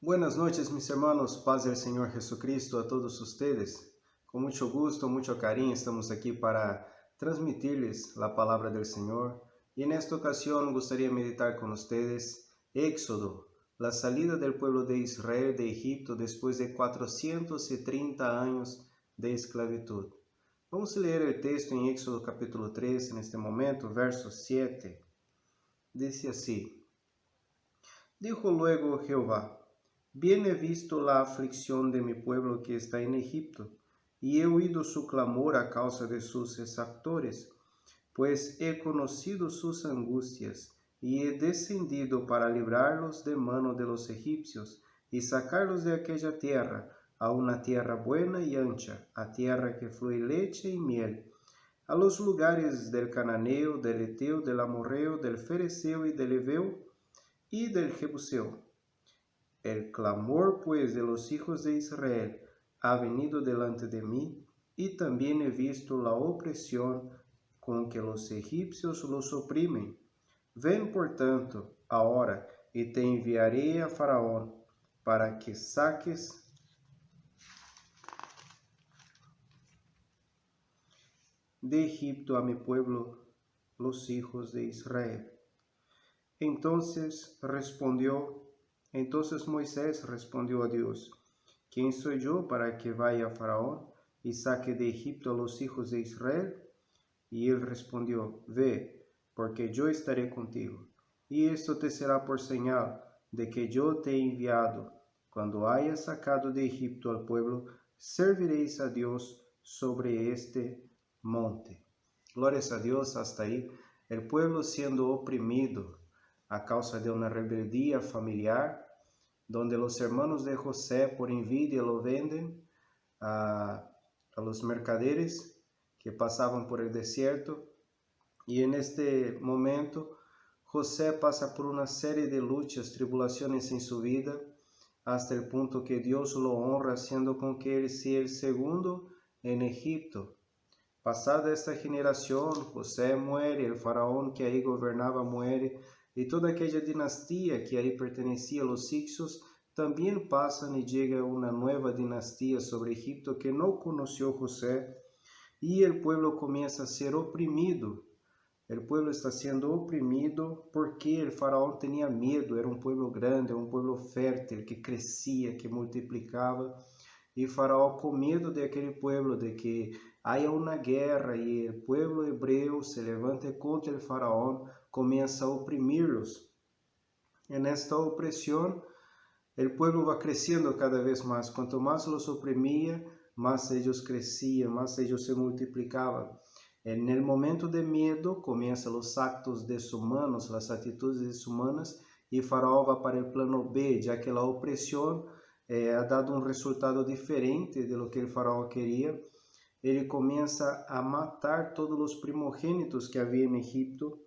Buenas noches, mis hermanos, paz del Señor Jesucristo a todos ustedes. Con mucho gusto, mucho cariño, estamos aquí para transmitirles la palabra del Señor. Y en esta ocasión gustaría meditar con ustedes Éxodo, la salida del pueblo de Israel de Egipto después de 430 años de esclavitud. Vamos a leer el texto en Éxodo capítulo 3 en este momento, verso 7. Dice así: Dijo luego Jehová: Bien he visto la aflicción de mi pueblo que está en Egipto, y he oído su clamor a causa de sus exactores, pues he conocido sus angustias, y he descendido para librarlos de mano de los egipcios, y sacarlos de aquella tierra, a una tierra buena y ancha, a tierra que fluye leche y miel, a los lugares del cananeo, del eteo, del amorreo, del fereceo y del heveo, y del jebuseo. El clamor pues de los hijos de Israel ha venido delante de mí, y también he visto la opresión con que los egipcios los oprimen. Ven por tanto ahora, y te enviaré a Faraón, para que saques de Egipto a mi pueblo, los hijos de Israel. Entonces Moisés respondió a Dios: ¿Quién soy yo para que vaya a Faraón y saque de Egipto a los hijos de Israel? Y él respondió: Ve, porque yo estaré contigo, y esto te será por señal de que yo te he enviado. Cuando hayas sacado de Egipto al pueblo, serviréis a Dios sobre este monte. Glorias a Dios, hasta ahí. El pueblo siendo oprimido a causa de una rebeldía familiar, donde los hermanos de José por envidia lo venden a los mercaderes que pasaban por el desierto. Y en este momento José pasa por una serie de luchas, tribulaciones en su vida, hasta el punto que Dios lo honra, haciendo con que él sea el segundo en Egipto. Pasada esta generación, José muere, el faraón que ahí gobernaba muere, y toda aquella dinastía que ahí pertenecía a los hicsos también pasan, y llega una nueva dinastía sobre Egipto que no conoció José, y el pueblo comienza a ser oprimido. El pueblo está siendo oprimido porque el faraón tenía miedo. Era un pueblo grande, un pueblo fértil, que crecía, que multiplicaba. Y Faraón, con miedo de aquel pueblo, de que haya una guerra y el pueblo hebreo se levante contra el faraón, comienza a oprimirlos. En esta opresión, el pueblo va creciendo cada vez más. Cuanto más los oprimía, más ellos crecían, más ellos se multiplicaban. En el momento de miedo, comienzan los actos deshumanos, las actitudes deshumanas, y Faraón va para el plano B, ya que la opresión ha dado un resultado diferente de lo que el faraón quería. Ele comienza a matar todos los primogénitos que había en Egipto.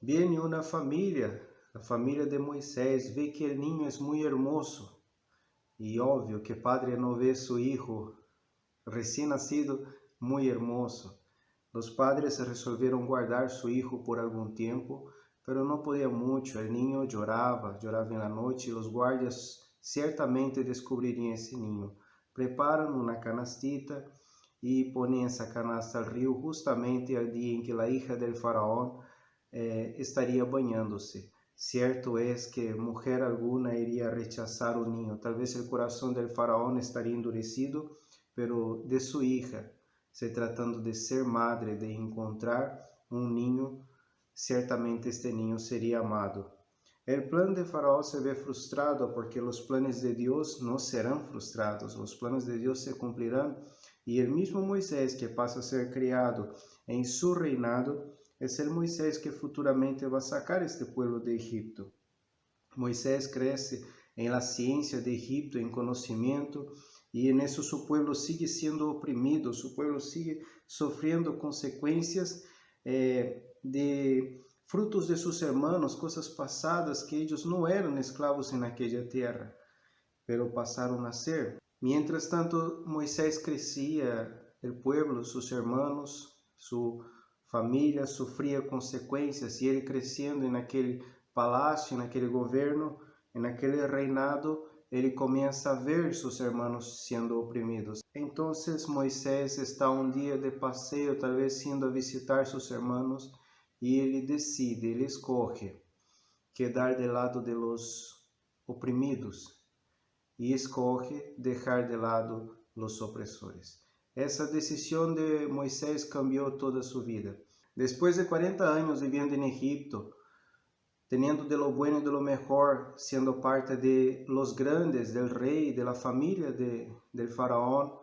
Viene una familia, la familia de Moisés, ve que el niño es muy hermoso. Y obvio que padre no ve su hijo recién nacido muy hermoso. Los padres resolvieron guardar su hijo por algún tiempo, pero no podía mucho. El niño lloraba en la noche, y los guardias ciertamente descubrirían ese niño. Preparan una canastita y ponen esa canasta al río justamente al día en que la hija del faraón estaría bañándose. Cierto es que mujer alguna iría a rechazar un niño. Tal vez el corazón del faraón estaría endurecido, pero de su hija, se tratando de ser madre, de encontrar un niño, ciertamente este niño sería amado. El plan de Faraón se ve frustrado porque los planes de Dios no serán frustrados, los planes de Dios se cumplirán, y el mismo Moisés que pasa a ser criado en su reinado es el Moisés que futuramente va a sacar este pueblo de Egipto. Moisés crece en la ciencia de Egipto, en conocimiento, y en eso su pueblo sigue siendo oprimido, su pueblo sigue sufriendo consecuencias de frutos de sus hermanos, cosas pasadas que ellos no eran esclavos en aquella tierra, pero pasaron a ser. Mientras tanto, Moisés crecía, el pueblo, sus hermanos, su familia sufría consecuencias, y él creciendo en aquel palacio, en aquel gobierno, en aquel reinado, ele comienza a ver sus hermanos siendo oprimidos. Entonces Moisés está un día de paseo, tal vez yendo a visitar sus hermanos, y él decide, él escoge quedar del lado de los oprimidos y escoge dejar de lado los opresores. Esa decisión de Moisés cambió toda su vida. Después de 40 años viviendo en Egipto, teniendo de lo bueno y de lo mejor, siendo parte de los grandes, del rey, de la familia del faraón,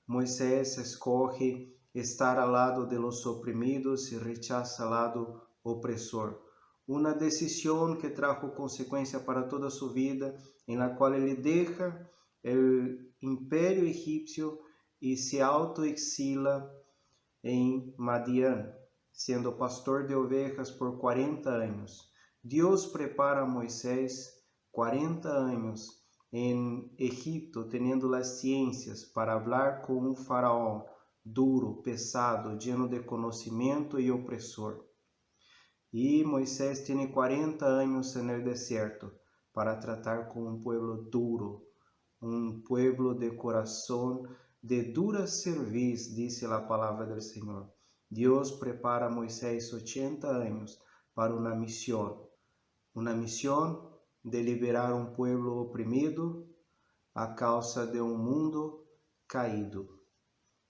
Moisés escoge estar al lado de los oprimidos y rechaza al lado opresor. Una decisión que trajo consecuencia para toda su vida, en la cual él deja el imperio egipcio y se autoexila en Madián, siendo pastor de ovejas por 40 años. Dios prepara a Moisés 40 años en Egipto, teniendo las ciencias para hablar con un faraón duro, pesado, lleno de conocimiento y opresor. Y Moisés tiene 40 años en el desierto para tratar con un pueblo duro, un pueblo de corazón de dura cerviz, dice la palabra del Señor. Dios prepara a Moisés 80 años para una misión de liberar un pueblo oprimido a causa de un mundo caído.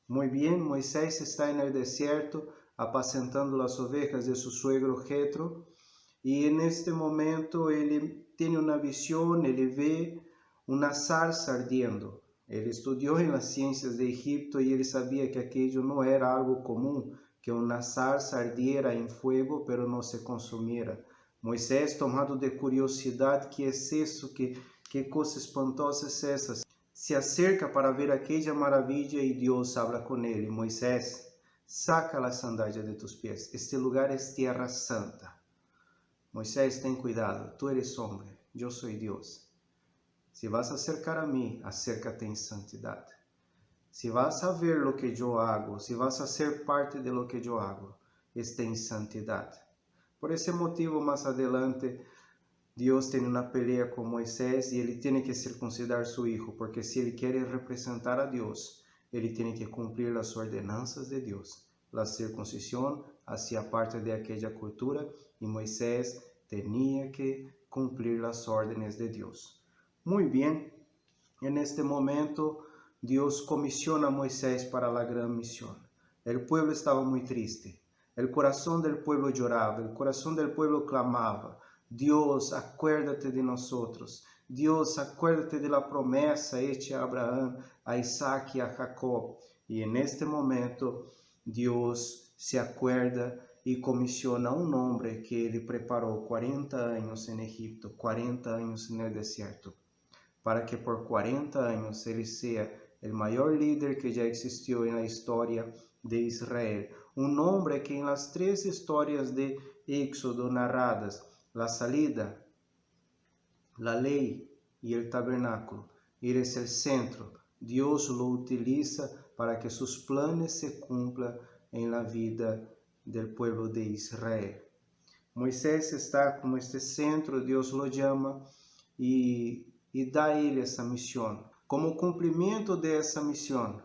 Muy bien, Moisés está en el desierto apacentando las ovejas de su suegro Jetro, y en este momento él tiene una visión, él ve una zarza ardiendo. Él estudió en las ciencias de Egipto y él sabía que aquello no era algo común, que una zarza ardiera en fuego pero no se consumiera. Moisés, tomado de curiosidad, ¿qué es eso? ¿Qué cosa espantosa es esa? Se acerca para ver aquella maravilla y Dios habla con él. Moisés, saca la sandalia de tus pies. Este lugar es tierra santa. Moisés, ten cuidado, tú eres hombre, yo soy Dios. Si vas a acercar a mí, acércate en santidad. Si vas a ver lo que yo hago, si vas a ser parte de lo que yo hago, esté en santidad. Por ese motivo, más adelante, Dios tiene una pelea con Moisés y él tiene que circuncidar a su hijo, porque si él quiere representar a Dios, él tiene que cumplir las ordenanzas de Dios. La circuncisión hacía parte de aquella cultura y Moisés tenía que cumplir las órdenes de Dios. Muy bien, en este momento Dios comisiona a Moisés para la gran misión. El pueblo estaba muy triste. El corazón del pueblo lloraba, el corazón del pueblo clamaba. Dios, acuérdate de nosotros. Dios, acuérdate de la promesa hecha a Abraham, a Isaac y a Jacob. Y en este momento Dios se acuerda y comisiona a un hombre que él preparó 40 años en Egipto, 40 años en el desierto, para que por 40 años él sea el mayor líder que ya existió en la historia de Israel. Un hombre que en las 3 historias de Éxodo narradas, la salida, la ley y el tabernáculo, él es el centro. Dios lo utiliza para que sus planes se cumplan en la vida del pueblo de Israel. Moisés está como este centro, Dios lo llama y da a él esa misión. Como cumplimiento de esa misión,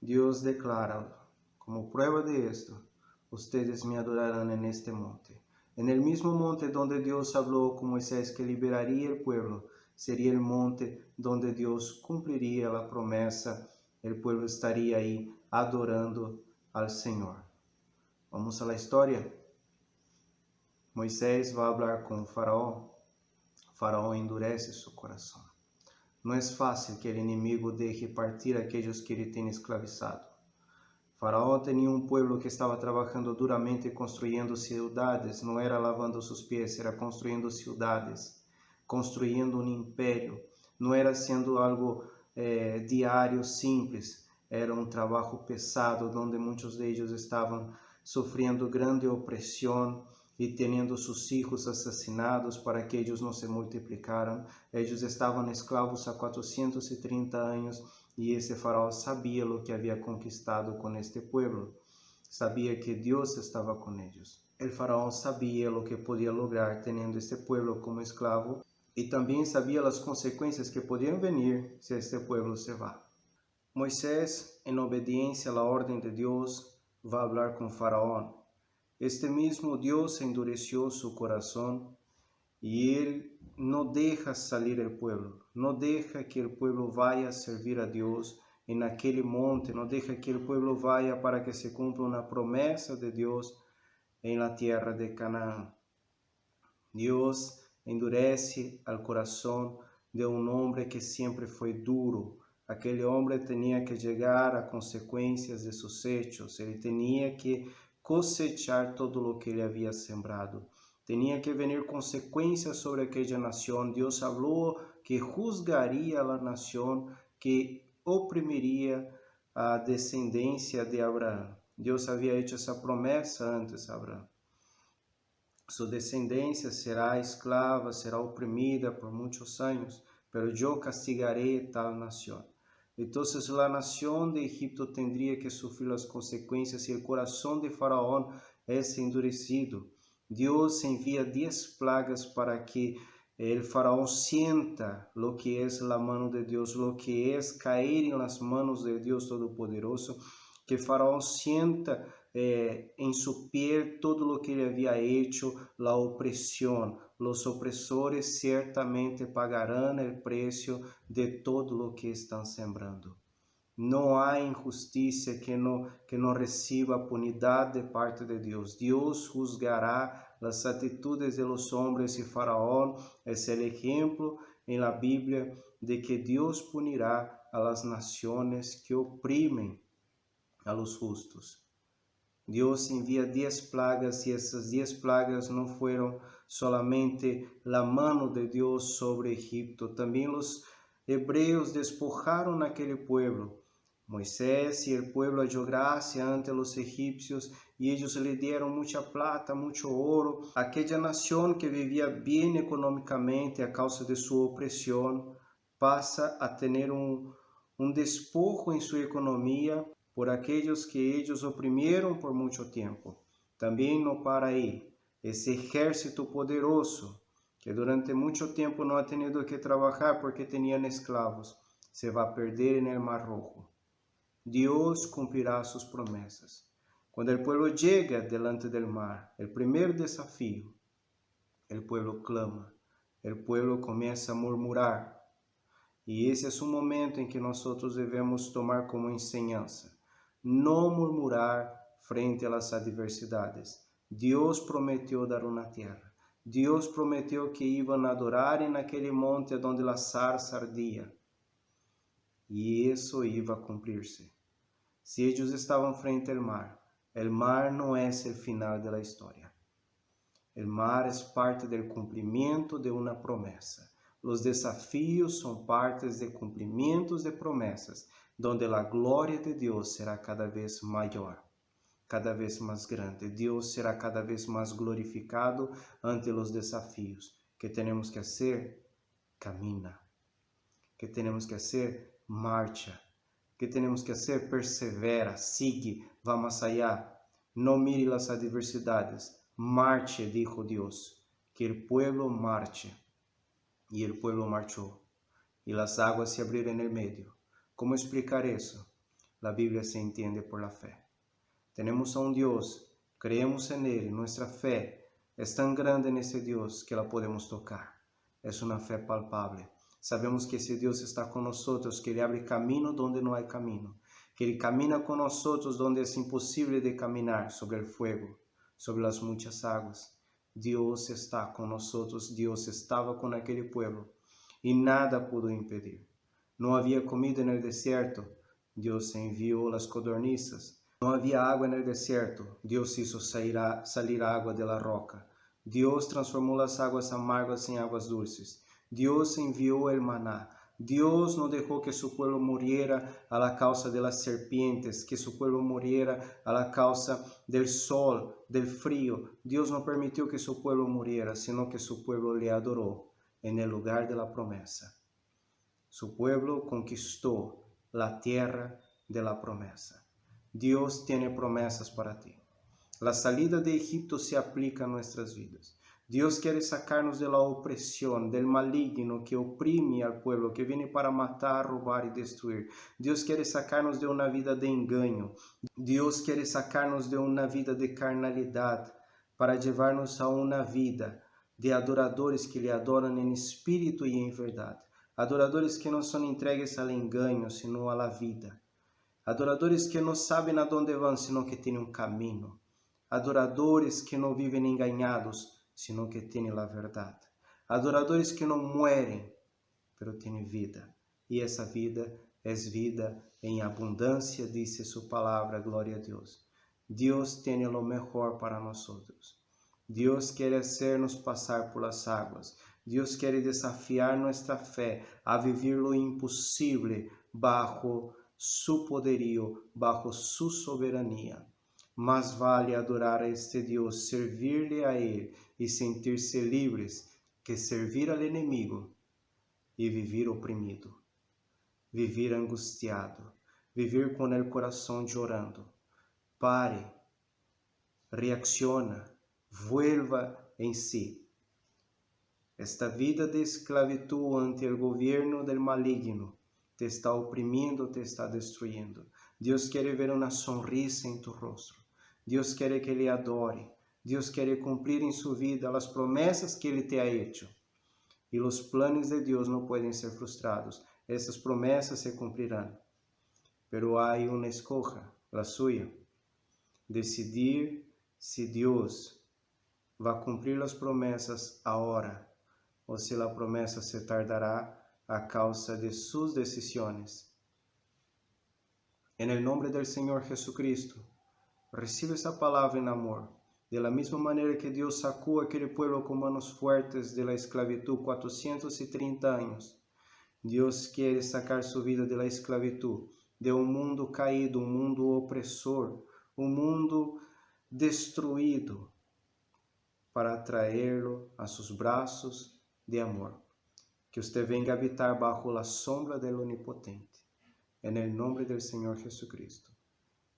Dios declara, como prueba de esto, ustedes me adorarán en este monte. En el mismo monte donde Dios habló con Moisés que liberaría el pueblo, sería el monte donde Dios cumpliría la promesa. El pueblo estaría ahí adorando al Señor. Vamos a la historia. Moisés va a hablar con Faraón. Faraón endurece su corazón. No es fácil que el enemigo deje partir a aquellos que le tienen esclavizado. Faraón tenía un pueblo que estaba trabajando duramente construyendo ciudades, no era lavando sus pies, era construyendo ciudades, construyendo un imperio. No era haciendo algo diario, simples, era un trabajo pesado donde muchos de ellos estaban sufriendo grande opresión y teniendo sus hijos asesinados para que ellos no se multiplicaran. Ellos estaban esclavos a 430 años y ese faraón sabía lo que había conquistado con este pueblo. Sabía que Dios estaba con ellos. El faraón sabía lo que podía lograr teniendo este pueblo como esclavo y también sabía las consecuencias que podían venir si este pueblo se va. Moisés, en obediencia a la orden de Dios, va a hablar con Faraón. Este mismo Dios endureció su corazón y él no deja salir el pueblo, no deja que el pueblo vaya a servir a Dios en aquel monte, no deja que el pueblo vaya para que se cumpla una promesa de Dios en la tierra de Canaán. Dios endurece el corazón de un hombre que siempre fue duro. Aquel hombre tenía que llegar a consecuencias de sus hechos, él tenía que cosechar todo lo que él había sembrado. Tenía que venir consecuencias sobre aquella nación. Dios habló que juzgaría a la nación, que oprimiría a descendencia de Abraham. Dios había hecho esa promesa antes a Abraham. Su descendencia será esclava, será oprimida por muchos años, pero yo castigaré tal nación. Entonces la nación de Egipto tendría que sufrir las consecuencias y el corazón de Faraón es endurecido. Dios envía 10 plagas para que el faraón sienta lo que es la mano de Dios, lo que es caer en las manos de Dios Todopoderoso, que faraón sienta en su piel todo lo que él había hecho, la opresión. Los opresores ciertamente pagarán el precio de todo lo que están sembrando. No hay injusticia que no reciba punidad de parte de Dios. Dios juzgará las actitudes de los hombres y Faraón es el ejemplo en la Biblia de que Dios punirá a las naciones que oprimen a los justos. Dios envía 10 plagas y esas 10 plagas no fueron solamente la mano de Dios sobre Egipto, también los hebreos despojaron a aquel pueblo. Moisés y el pueblo halló gracia ante los egipcios y ellos le dieron mucha plata, mucho oro. Aquella nación que vivía bien económicamente a causa de su opresión pasa a tener un despojo en su economía por aquellos que ellos oprimieron por mucho tiempo. También no para ahí. Ese ejército poderoso que durante mucho tiempo no ha tenido que trabajar porque tenían esclavos, se va a perder en el Mar Rojo. Dios cumplirá sus promesas. Cuando el pueblo llega delante del mar, el primer desafío, el pueblo clama, el pueblo comienza a murmurar. Y ese es un momento en que nosotros debemos tomar como enseñanza. No murmurar frente a las adversidades. Dios prometió dar una tierra. Dios prometió que iban a adorar en aquel monte donde la zarza ardía. Y eso iba a cumplirse. Si ellos estaban frente al mar, el mar no es el final de la historia. El mar es parte del cumplimiento de una promesa. Los desafíos son partes de cumplimientos de promesas, donde la gloria de Dios será cada vez mayor, cada vez más grande. Dios será cada vez más glorificado ante los desafíos. ¿Qué tenemos que hacer? Camina. ¿Qué tenemos que hacer? Marcha. ¿Qué tenemos que hacer? Persevera, sigue, va más allá. No mire las adversidades. Marche, dijo Dios, que el pueblo marche. Y el pueblo marchó, y las aguas se abrieron en el medio. ¿Cómo explicar eso? La Biblia se entiende por la fe. Tenemos a un Dios, creemos en Él, nuestra fe es tan grande en ese Dios que la podemos tocar. Es una fe palpable. Sabemos que ese Dios está con nosotros, que Él abre camino donde no hay camino, que Él camina con nosotros donde es imposible de caminar, sobre el fuego, sobre las muchas aguas. Dios está con nosotros, Dios estaba con aquel pueblo y nada pudo impedir. No había comida en el desierto, Dios envió las codornices. No había agua en el desierto, Dios hizo salir agua de la roca. Dios transformó las aguas amargas en aguas dulces. Dios envió el maná. Dios no dejó que su pueblo muriera a la causa de las serpientes, que su pueblo muriera a la causa del sol, del frío. Dios no permitió que su pueblo muriera, sino que su pueblo le adoró en el lugar de la promesa. Su pueblo conquistó la tierra de la promesa. Dios tiene promesas para ti. La salida de Egipto se aplica a nuestras vidas. Dios quiere sacarnos de la opresión, del maligno que oprime al pueblo, que viene para matar, robar y destruir. Dios quiere sacarnos de una vida de engaño. Dios quiere sacarnos de una vida de carnalidad para llevarnos a una vida de adoradores que le adoran en espíritu y en verdad. Adoradores que no son entregues al engaño, sino a la vida. Adoradores que no saben a dónde van, sino que tienen un camino. Adoradores que no viven engañados, sino que tienen la verdad. Adoradores que no mueren, pero tienen vida. Y esa vida es vida en abundancia, dice su palabra, gloria a Dios. Dios tiene lo mejor para nosotros. Dios quiere hacernos pasar por las aguas. Dios quiere desafiar nuestra fe a vivir lo imposible bajo su poderío, bajo su soberanía. Más vale adorar a este Dios, servirle a Él y sentirse libres que servir al enemigo y vivir oprimido, vivir angustiado, vivir con el corazón llorando. Pare, reacciona, vuelva en sí. Esta vida de esclavitud ante el gobierno del maligno te está oprimiendo, te está destruyendo. Dios quiere ver una sonrisa en tu rostro. Dios quiere que le adore. Dios quiere cumplir en su vida las promesas que Él te ha hecho. Y los planes de Dios no pueden ser frustrados. Estas promesas se cumplirán. Pero hay una escoja, la suya. Decidir si Dios va a cumplir las promesas ahora o si la promesa se tardará a causa de sus decisiones. En el nombre del Señor Jesucristo, recibe esa palabra en amor. De la misma manera que Dios sacó a aquel pueblo con manos fuertes de la esclavitud 430 años, Dios quiere sacar su vida de la esclavitud, de un mundo caído, un mundo opresor, un mundo destruido, para traerlo a sus brazos de amor. Que usted venga a habitar bajo la sombra del Onipotente. En el nombre del Señor Jesucristo.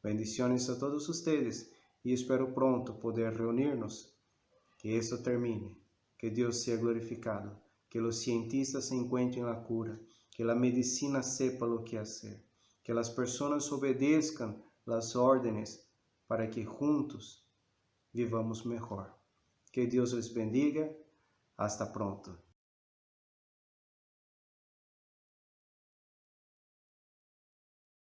Bendiciones a todos ustedes y espero pronto poder reunirnos. Que esto termine. Que Dios sea glorificado. Que los cientistas encuentren la cura. Que la medicina sepa lo que hacer. Que las personas obedezcan las órdenes para que juntos vivamos mejor. Que Dios les bendiga. Hasta pronto.